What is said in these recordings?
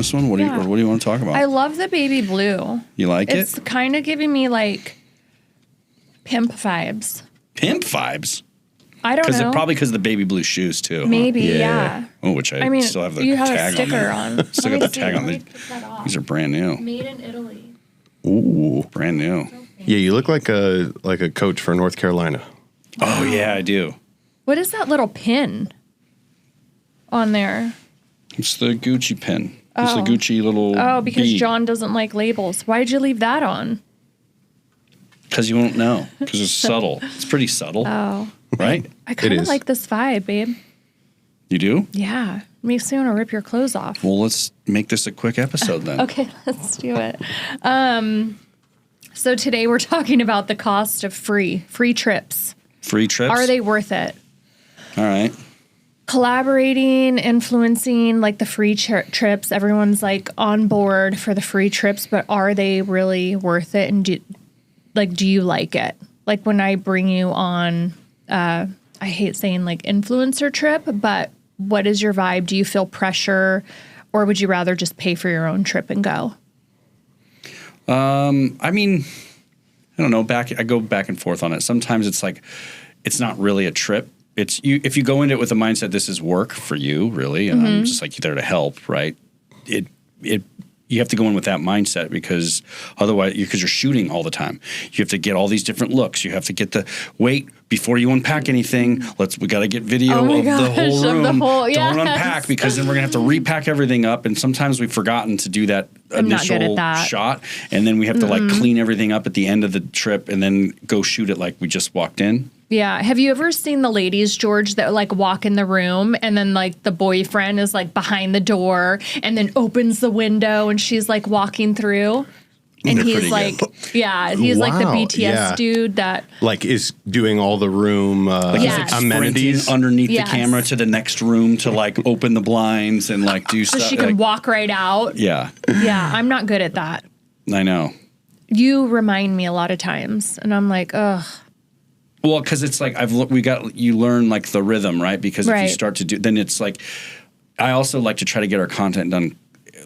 this one? What do you want to talk about? I love the baby blue. You like it? It's kind of giving me like pimp vibes. Pimp vibes? I don't know. Probably because of the baby blue shoes too. Maybe, yeah. Oh, which I still have the you have tag a sticker on. Still got the tag on. These are brand new. Made in Italy. Ooh, brand new. Yeah, you look like a coach for North Carolina. Oh yeah, I do. What is that little pin on there? It's the Gucci pin. It's the Gucci little. Oh, because bead. John doesn't like labels. Why did you leave that on? Because you won't know. Because it's subtle. It's pretty subtle. Oh. Right? I kind of like this vibe, babe. You do? Yeah. Makes me want to rip your clothes off. Well, let's make this a quick episode then. Okay, let's do it. So today we're talking about the cost of free trips. Free trips? Are they worth it? All right. Collaborating, influencing, like the free trips. Everyone's like on board for the free trips, but are they really worth it? And do you like it? Like when I bring you on, I hate saying like influencer trip, but what is your vibe? Do you feel pressure, or would you rather just pay for your own trip and go? I mean, I don't know. I go back and forth on it. Sometimes it's like, it's not really a trip. It's you. If you go into it with the mindset, this is work for you, really, and I'm just like there to help, right? You have to go in with that mindset because otherwise, because you're shooting all the time, you have to get all these different looks. You have to get wait before you unpack anything. We got to get video of the whole room. Don't unpack because then we're gonna have to repack everything up. And sometimes we've forgotten to do that initial shot, and then we have to like clean everything up at the end of the trip, and then go shoot it like we just walked in. Yeah. Have you ever seen the ladies, George, that like walk in the room and then like the boyfriend is like behind the door and then opens the window and she's like walking through? And he's like, he's like the BTS dude that like is doing all the room amenities underneath the camera to the next room to like open the blinds and like do stuff. So she can walk right out. Yeah. Yeah. I'm not good at that. I know. You remind me a lot of times and I'm like, ugh. Well, because it's like you learn like the rhythm, right? Because if you start to do, then it's like, I also like to try to get our content done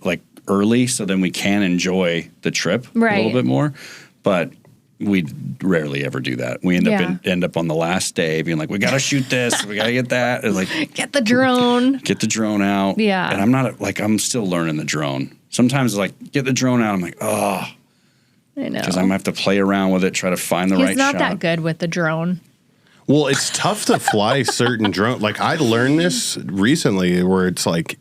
like early so then we can enjoy the trip a little bit more. But we rarely ever do that. We end up on the last day being like, we got to shoot this, we got to get that, and like get the drone out. Yeah, and I'm still learning the drone. Sometimes like get the drone out, I'm like, oh. I know. Because I'm going to have to play around with it, try to find the right shot. He's not that good with the drone. Well, it's tough to fly certain drones. Like, I learned this recently where it's like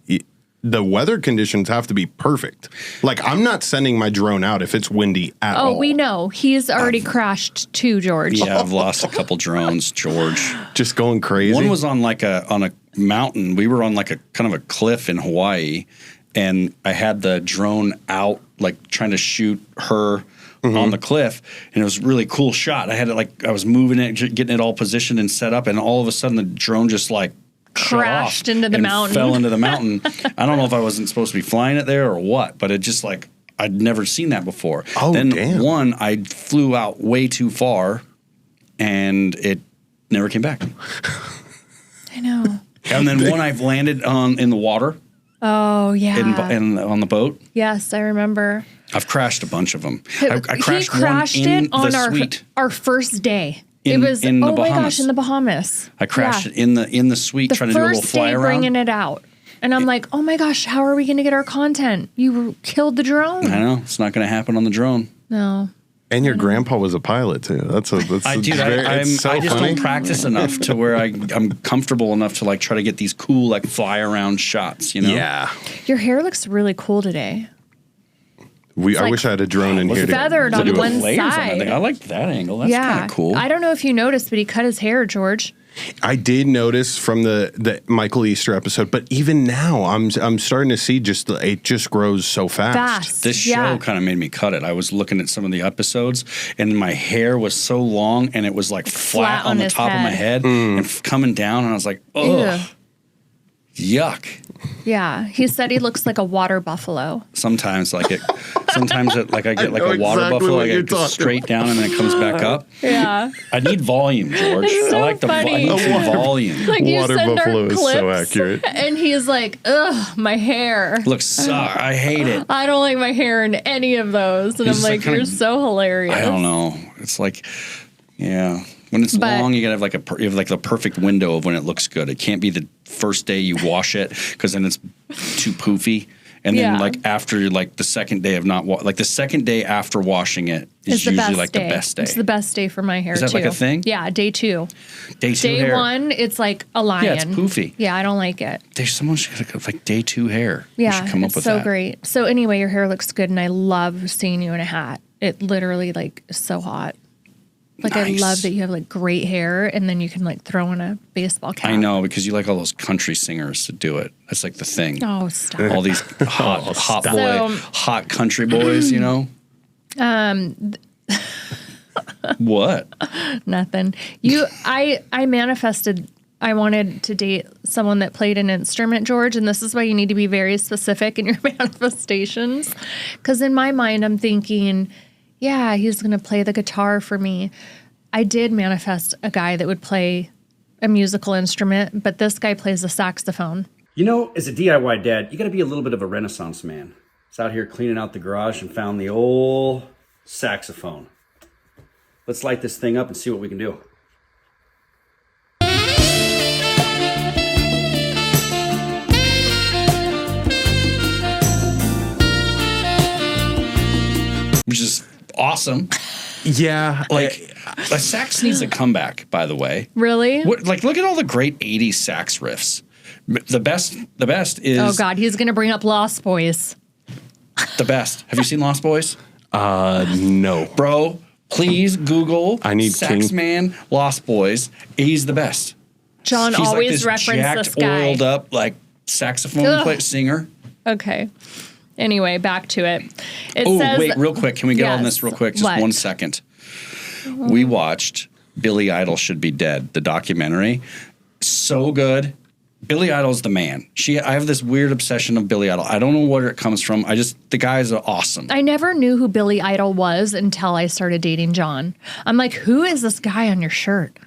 the weather conditions have to be perfect. Like, I'm not sending my drone out if it's windy at all. Oh, we know. He's already crashed too, George. Yeah, I've lost a couple drones, George. Just going crazy. One was on a mountain. We were on like a kind of a cliff in Hawaii, and I had the drone out, like trying to shoot her on the cliff, and it was a really cool shot. I had it like I was moving it, getting it all positioned and set up, and all of a sudden the drone just like crashed into the mountain, fell into the mountain. I don't know if I wasn't supposed to be flying it there or what, but it just like I'd never seen that before. Oh, then damn. I flew out way too far, and it never came back. I know. And then one I've landed in the water. Oh yeah, on the boat. Yes, I remember. I've crashed a bunch of them. I crashed one in on our first day. It was in the my Bahamas. gosh, in the Bahamas. I crashed it in the suite trying to do a little fly around. The first day bringing it out. And I'm like, oh my gosh, how are we going to get our content? You killed the drone. I know. It's not going to happen on the drone. No. And your grandpa was a pilot too. I just don't practice enough to where I'm comfortable enough to like try to get these cool like fly around shots, you know? Yeah. Your hair looks really cool today. I wish I had a drone in here. Feathered on one side. I like that angle. That's kind of cool. I don't know if you noticed, but he cut his hair, George. I did notice from the Michael Easter episode, but even now I'm starting to see it just grows so fast. This show kind of made me cut it. I was looking at some of the episodes, and my hair was so long, and it was like flat on the top of my head and coming down, and I was like, ugh. Yuck. Yeah, he said he looks like a water buffalo. Sometimes I get like a water exactly buffalo, what like you're it goes talking straight down and then it comes back up. Yeah. I need volume, George. It's so I like funny. I need some volume. Like you Water send buffalo our is clips, so accurate. and he's like, ugh, my hair. I hate it. I don't like my hair in any of those. And He's I'm like like, kinda- you're so hilarious. I don't know. It's like, yeah. When it's But- long, you gotta have you have like the perfect window of when it looks good. It can't be the first day you wash it because then it's too poofy. And then Yeah. like after like the second day of not like the second day after washing it is It's the usually best like day. the best day. It's the best day for my hair, Is that too. like a thing? Yeah, day 2. Day 2 Day hair. 1, it's like a lion. Yeah, it's poofy. Yeah, I don't like it. Someone should have like day 2 hair. We Yeah, should come up it's with so that. great. So anyway, your hair looks good, and I love seeing you in a hat. It literally like is so hot. Like Nice. I love that you have like great hair, and then you can like throw in a baseball cap. I know because you like all those country singers to do it. That's like the thing. Oh, stop. All these hot stop. hot country boys, you know. What? Nothing. I manifested. I wanted to date someone that played an instrument, George, and this is why you need to be very specific in your manifestations. Because in my mind, I'm thinking, yeah, he's going to play the guitar for me. I did manifest a guy that would play a musical instrument, but this guy plays the saxophone. You know, as a DIY dad, you got to be a little bit of a Renaissance man. I was out here cleaning out the garage and found the old saxophone. Let's light this thing up and see what we can do. Which is awesome. Yeah. Like the sax needs a comeback, by the way. Really? Like look at all the great 80s sax riffs. The best is Oh, God, he's going to bring up Lost Boys. the best. Have you seen Lost Boys? No. Bro, please Google I need Sax King. Man Lost Boys. He's the best. John He's always like this referenced jacked, this guy. oiled up like saxophone Ugh. singer. Okay. Anyway, back to it. It Oh, says, wait, real quick. Can we get on Yes. this real quick? Just What? 1 second. We watched Billy Idol Should Be Dead, the documentary. So good. Billy Idol's the man. I have this weird obsession of Billy Idol. I don't know where it comes from. The guys are awesome. I never knew who Billy Idol was until I started dating John. I'm like, who is this guy on your shirt?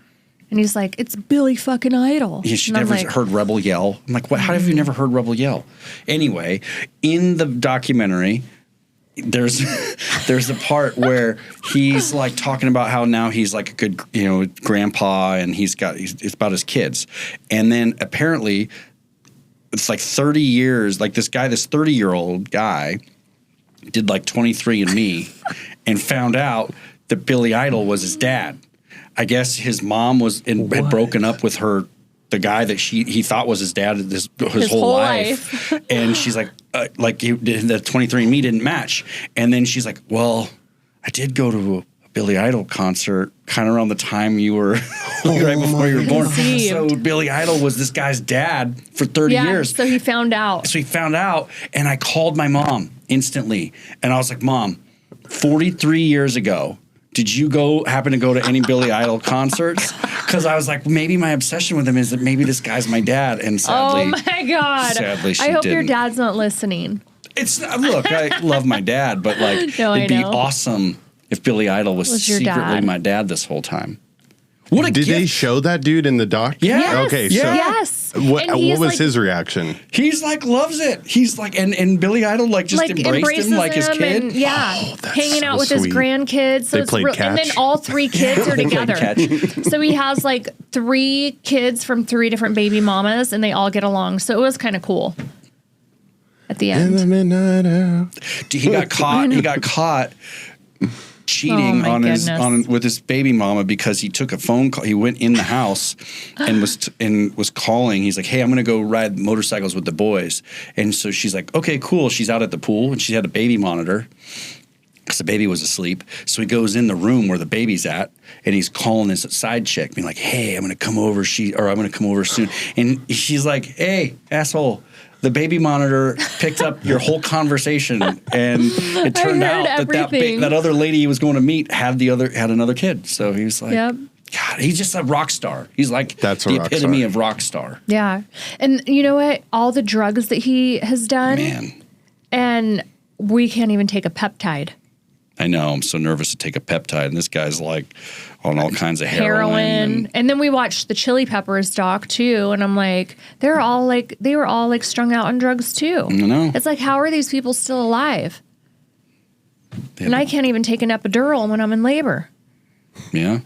And he's like, it's Billy fucking Idol. She And I'm never like, heard Rebel yell. I'm like, what? How have you never heard Rebel yell? Anyway, in the documentary, there's a part where he's like talking about how now he's like a good grandpa and it's about his kids, and then apparently it's like 30 years. Like this 30-year-old guy did like 23andMe and found out that Billy Idol was his dad. I guess his mom had broken up with the guy that he thought was his dad his whole life. And she's like the 23andMe didn't match. And then she's like, well, I did go to a Billy Idol concert kind of around the time you were right before you were born. Conceived. So Billy Idol was this guy's dad for 30 years. So he found out. So he found out, and I called my mom instantly. And I was like, Mom, 43 years ago, did you happen to go to any Billy Idol concerts? Because I was like, maybe my obsession with him is that maybe this guy's my dad. And sadly, Oh my God. sadly, she I hope your didn't. dad's not listening. Look, I love my dad, but like, No, I it'd be know. awesome if Billy Idol was Was your secretly dad. my dad this whole time. What a Did they gift. show that dude in the doc? Yeah. Yes. Okay. Yeah. So Yes. what And he's was like- his reaction? He's like loves it. He's like, and Billy Idol like just embraced embraces him like his kid. and, yeah, Oh, that's hanging out so with his sweet. grandkids. So They it's played and then catch? all 3 kids are They played together. catch. So he has like 3 kids from 3 different baby mamas, and they all get along. So it was kind of cool. At the In the end, midnight hour. He got caught. He got caught cheating Oh, my goodness. with his baby mama because he took a phone call. He went in the house and was calling. He's like, "Hey, I'm going to go ride motorcycles with the boys." And so she's like, "Okay, cool." She's out at the pool and she had a baby monitor because the baby was asleep. So he goes in the room where the baby's at and he's calling his side chick, being like, "Hey, I'm going to come over. I'm going to come over soon." And she's like, "Hey, asshole. The baby monitor picked up your whole conversation, and it turned heard out everything. that other lady he was going to meet had another kid." So he was like, Yep. God, he's just a rock star. He's like That's a the rock epitome star. of rock star. Yeah. And you know what? All the drugs that he has done, Man, and we can't even take a peptide. I know. I'm so nervous to take a peptide, and this guy's like on all kinds of Heroin. And then we watched the Chili Peppers doc too, and I'm like, they were all like strung out on drugs too. I know. It's like, how are these people still alive? And I can't even take an epidural when I'm in labor. Yeah.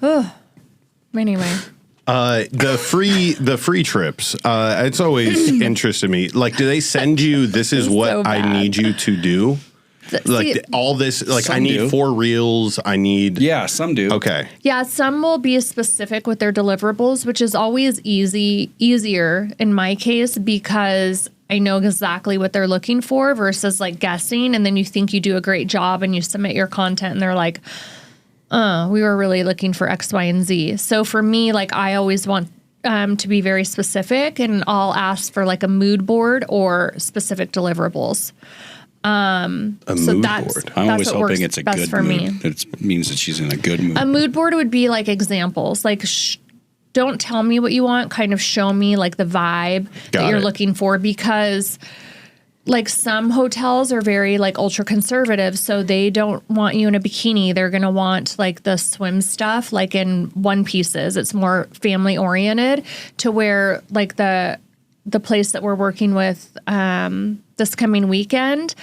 Anyway. The free trips. It's always interested me. Like, do they send you? This is what so I bad. need you to do. Like See, all this. Like Some I need do. 4 reels. I need. Yeah, some do. Okay. yeah, some will be specific with their deliverables, which is always easier in my case because I know exactly what they're looking for versus like guessing. And then you think you do a great job and you submit your content and they're like, we were really looking for X, Y, and Z. So for me, like I always want to be very specific, and I'll ask for like a mood board or specific deliverables. A mood board. I'm always what hoping works it's a best good for mood. me. It means that she's in a good mood. A mood board would be like examples, like don't tell me what you want, kind of show me like the vibe that you're looking for, because like some hotels are very like ultra conservative, so they don't want you in a bikini. They're going to want like the swim stuff, like in one pieces. It's more family oriented, to where like the place that we're working with this coming weekend,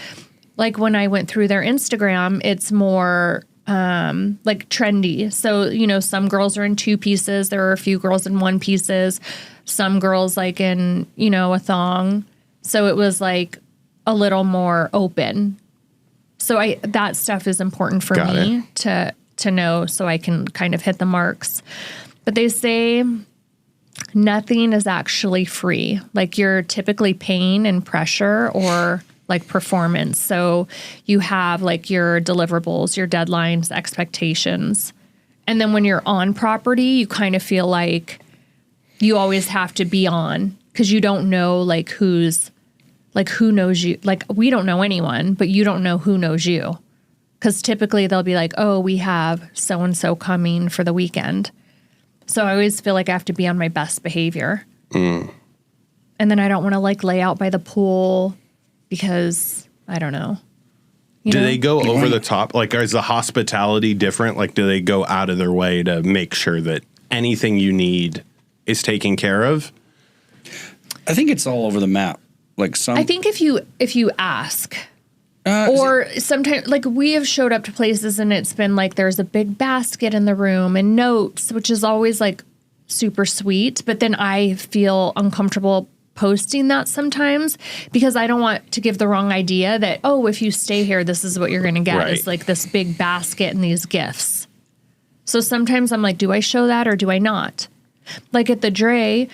like when I went through their Instagram, it's more like trendy. So, you know, some girls are in 2 pieces. There are a few girls in 1 pieces. Some girls like in, you know, a thong. So it was like a little more open. So that stuff is important for me to know, so I can kind of hit the marks. But they say nothing is actually free. Like you're typically paying in pressure or like performance. So you have like your deliverables, your deadlines, expectations. And then when you're on property, you kind of feel like you always have to be on, because you don't know like who knows you. Like we don't know anyone, but you don't know who knows you. Because typically they'll be like, oh, we have so-and-so coming for the weekend. So I always feel like I have to be on my best behavior. And then I don't want to like lay out by the pool because I don't know. Do they go over the top? Like, is the hospitality different? Like, do they go out of their way to make sure that anything you need is taken care of? I think it's all over the map. Like I think if you ask, or sometimes like we have showed up to places and it's been like there's a big basket in the room and notes, which is always like super sweet. But then I feel uncomfortable posting that sometimes because I don't want to give the wrong idea that, oh, if you stay here, this is what you're going to get. It's like this big basket and these gifts. So sometimes I'm like, do I show that or do I not? Like at the Dre,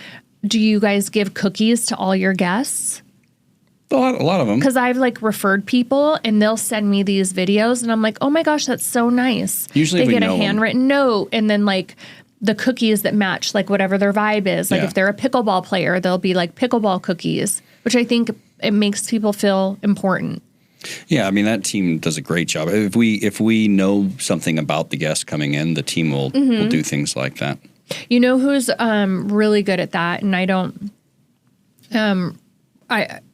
do you guys give cookies to all your guests? A lot of them. Because I've like referred people and they'll send me these videos and I'm like, oh my gosh, that's so nice. Usually they we get a know 'em. handwritten note and then like the cookies that match like whatever their vibe is. Like if they're a pickleball player, they'll be like pickleball cookies, which I think it makes people feel important. Yeah, I mean that team does a great job. If we know something about the guest coming in, the team will do things like that. You know who's really good at that, and I don't.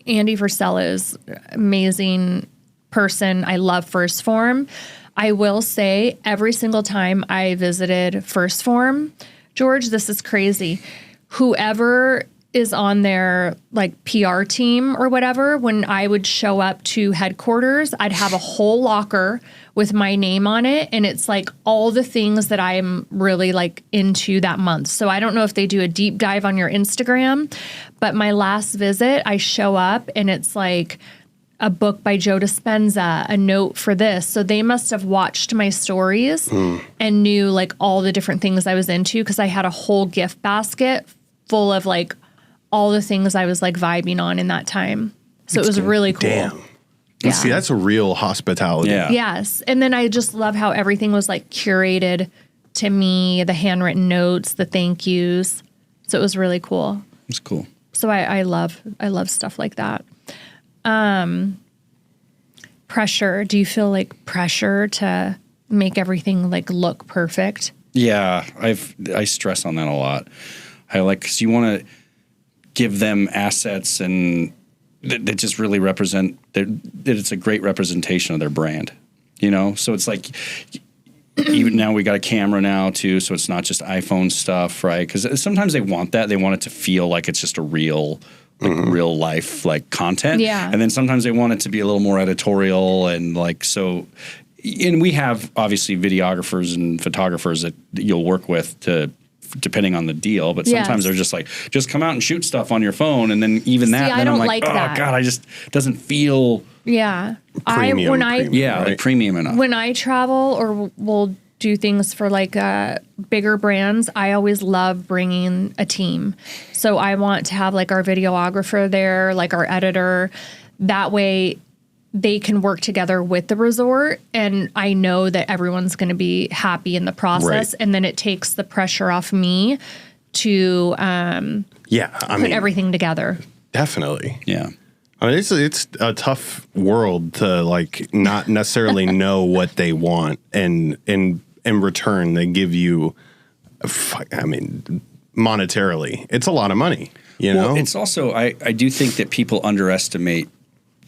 Andy Vercella is an amazing person. I love First Phorm. I will say every single time I visited First Phorm, George, this is crazy. Whoever is on their like PR team or whatever, when I would show up to headquarters, I'd have a whole locker with my name on it. And it's like all the things that I'm really like into that month. So I don't know if they do a deep dive on your Instagram, but my last visit, I show up and it's like a book by Joe Dispenza, a note for this. So they must have watched my stories and knew like all the different things I was into, because I had a whole gift basket full of like all the things I was like vibing on in that time. So it was really cool. Damn. Yeah. See, that's a real hospitality. Yeah. Yes. And then I just love how everything was like curated to me, the handwritten notes, the thank yous. So it was really cool. It's cool. So I love stuff like that. Pressure. Do you feel like pressure to make everything like look perfect? Yeah, I stress on that a lot. I like, because you want to give them assets and that just really represent that it's a great representation of their brand, you know? So it's like, even now we got a camera now too, so it's not just iPhone stuff, right? Because sometimes they want that. They want it to feel like it's just a real, like real life, like content. Yeah. And then sometimes they want it to be a little more editorial and like, so, and we have obviously videographers and photographers that you'll work with to, depending on the deal, but sometimes they're just like, just come out and shoot stuff on your phone, and then even that, I then don't I'm like, like oh that. God, I just doesn't feel Premium, like premium enough. When I travel or will do things for like bigger brands, I always love bringing a team. So I want to have like our videographer there, like our editor. That way they can work together with the resort, and I know that everyone's going to be happy in the process. Right. And then it takes the pressure off me to put everything together. Definitely. Yeah. I mean, it's a tough world to like not necessarily know what they want, and in return they give you, monetarily, it's a lot of money. You know, it's also I do think that people underestimate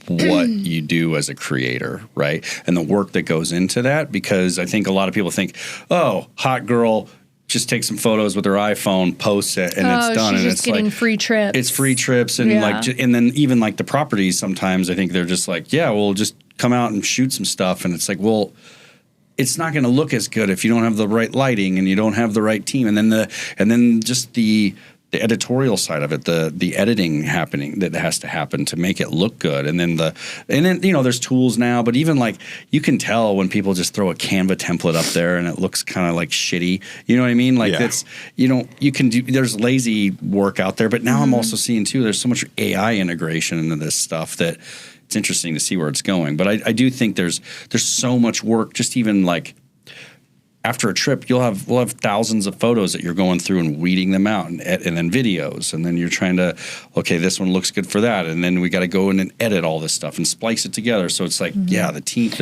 what you do as a creator, right? And the work that goes into that, because I think a lot of people think, oh, hot girl just takes some photos with her iPhone, posts it, and it's done. She's and just it's getting like free trips. It's free trips, and and then even like the properties. Sometimes I think they're just like, yeah, we'll just come out and shoot some stuff, and it's like, well, it's not going to look as good if you don't have the right lighting and you don't have the right team, and then just the editorial side of it, the editing happening that has to happen to make it look good. And then you know, there's tools now, but even like you can tell when people just throw a Canva template up there and it looks kind of like shitty. You know what I mean? Like that's, you know, you can do, there's lazy work out there, but now I'm also seeing too, there's so much AI integration into this stuff that it's interesting to see where it's going. But I do think there's so much work, just even like, after a trip, we'll have thousands of photos that you're going through and weeding them out, and then videos, and then you're trying to, okay, this one looks good for that, and then we got to go in and edit all this stuff and splice it together. So it's like, the team.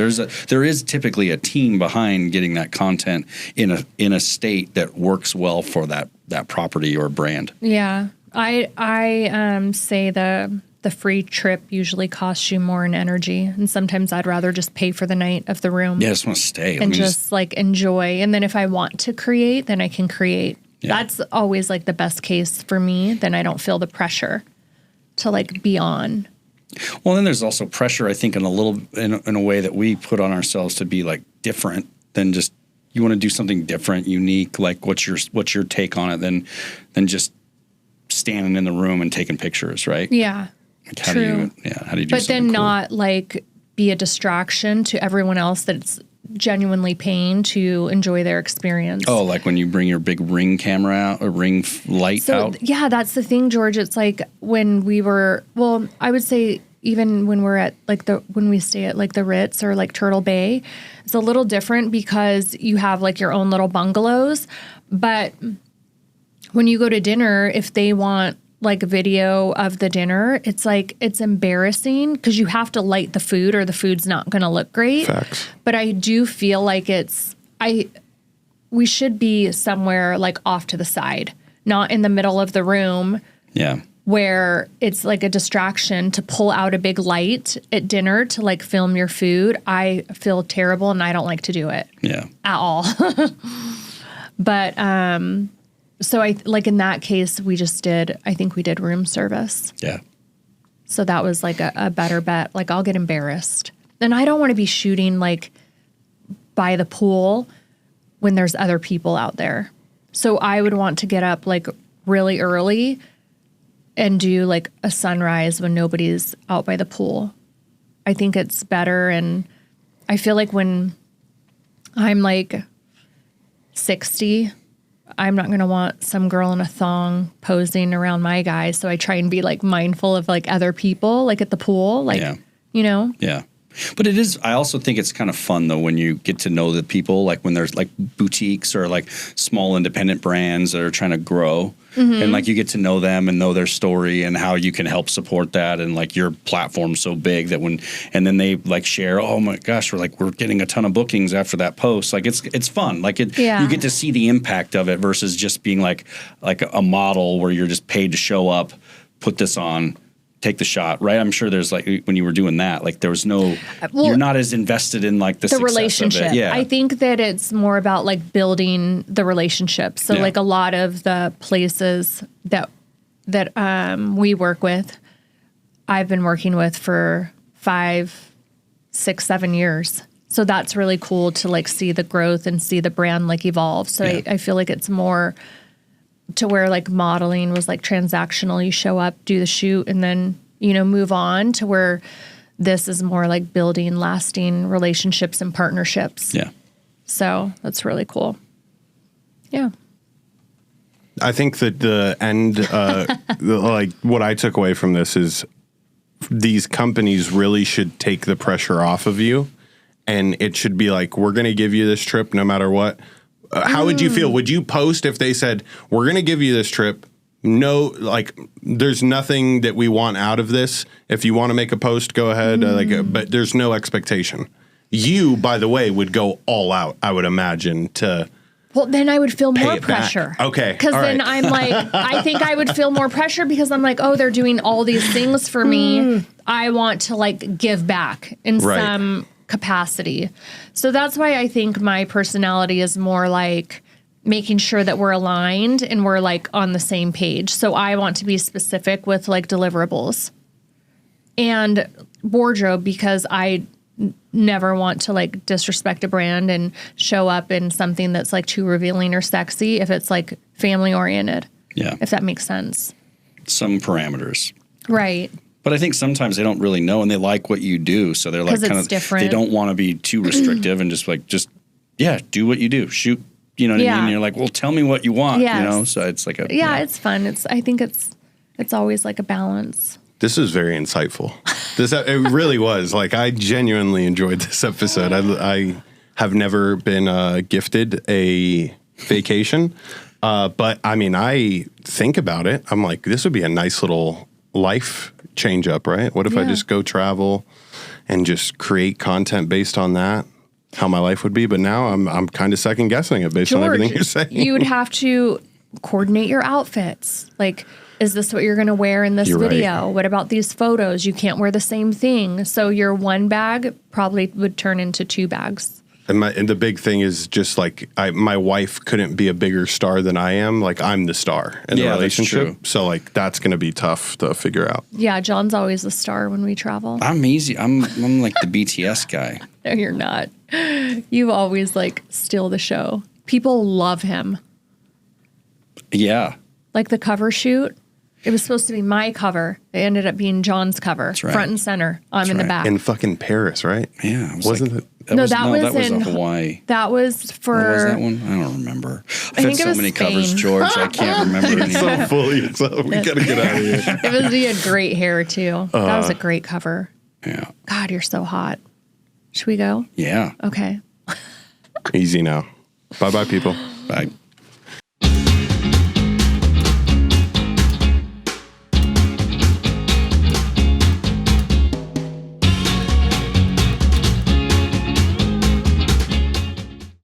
There is typically a team behind getting that content in a state that works well for that property or brand. Yeah, I say the free trip usually costs you more in energy, and sometimes I'd rather just pay for the night of the room. Yeah, I just want to stay and just like enjoy. And then if I want to create, then I can create. Yeah. That's always like the best case for me. Then I don't feel the pressure to like be on. Well, then there's also pressure, I think, in a way that we put on ourselves to be like different than just, you want to do something different, unique. Like what's your take on it than just standing in the room and taking pictures, right? Yeah. Like how do you do but then cool? Not like be a distraction to everyone else that's genuinely paying to enjoy their experience. Oh, like when you bring your big Ring camera out, or Ring light out? Yeah, that's the thing, George. It's like when we were, well, I would say even when we're at like when we stay at like the Ritz or like Turtle Bay, it's a little different because you have like your own little bungalows. But when you go to dinner, if they want like a video of the dinner, it's like, it's embarrassing because you have to light the food or the food's not going to look great. Facts. But I do feel like we should be somewhere like off to the side, not in the middle of the room. Yeah. Where it's like a distraction to pull out a big light at dinner to like film your food. I feel terrible and I don't like to do it. Yeah. At all. But, so I like in that case, I think we did room service. Yeah. So that was like a better bet. Like I'll get embarrassed. And I don't want to be shooting like by the pool when there's other people out there. So I would want to get up like really early and do like a sunrise when nobody's out by the pool. I think it's better. And I feel like when I'm like 60, I'm not going to want some girl in a thong posing around my guy. So I try and be like mindful of like other people, like at the pool, like, you know? Yeah. But it is, I also think it's kind of fun though when you get to know the people, like when there's like boutiques or like small independent brands that are trying to grow. And like you get to know them and know their story and how you can help support that. And like your platform's so big that and then they like share, oh my gosh, we're getting a ton of bookings after that post. Like it's fun. Like you get to see the impact of it versus just being like a model where you're just paid to show up, put this on, take the shot, right? I'm sure there's like when you were doing that, like there was no, you're not as invested in like the relationship. Of it. Yeah. I think that it's more about like building the relationship. So like a lot of the places that we work with, I've been working with for 5, 6, 7 years. So that's really cool to like see the growth and see the brand like evolve. So I feel like it's more to where like modeling was like transactional. You show up, do the shoot, and then, move on, to where this is more like building lasting relationships and partnerships. Yeah. So that's really cool. Yeah. I think that the end, like what I took away from this is these companies really should take the pressure off of you. And it should be like, we're going to give you this trip no matter what. How would you feel? Would you post if they said, we're going to give you this trip? No, like there's nothing that we want out of this. If you want to make a post, go ahead. But there's no expectation. You, by the way, would go all out, I would imagine, to... Well, then I would feel more pressure. Back. Okay. Because then I'm like, I think I would feel more pressure because I'm like, oh, they're doing all these things for me. I want to like give back in some capacity. So that's why I think my personality is more like making sure that we're aligned and we're like on the same page. So I want to be specific with like deliverables and wardrobe because I never want to like disrespect a brand and show up in something that's like too revealing or sexy if it's like family oriented. Yeah. If that makes sense. Some parameters. Right. But I think sometimes they don't really know and they like what you do. So they're like kind of different. They don't want to be too restrictive and just do what you do. Shoot. You know what I mean? And you're like, well, tell me what you want, So it's like it's fun. I think it's always like a balance. This is very insightful. It really was. Like, I genuinely enjoyed this episode. I have never been gifted a vacation. But I mean, I think about it. I'm like, this would be a nice little life change up, right? What if I just go travel and just create content based on that? How my life would be. But now I'm kind of second guessing it based on everything you're saying. You would have to coordinate your outfits. Like, is this what you're going to wear in this video? Right. What about these photos? You can't wear the same thing. So your one bag probably would turn into 2 bags. And the big thing is just like my wife couldn't be a bigger star than I am. Like, I'm the star in the relationship. So like that's going to be tough to figure out. Yeah, John's always the star when we travel. I'm easy. I'm like the BTS guy. No, you're not. You always like steal the show. People love him. Yeah. Like the cover shoot. It was supposed to be my cover. It ended up being John's cover. That's right. Front and center. I'm in the back. In fucking Paris, right? Yeah. Wasn't it? That was in Hawaii. That was for... What was that one? I don't remember. I've had so many covers, George. I can't remember anymore. So fully. We got to get out of here. He had great hair, too. That was a great cover. Yeah. God, you're so hot. Should we go? Yeah. Okay. Easy now. Bye-bye, people. Bye.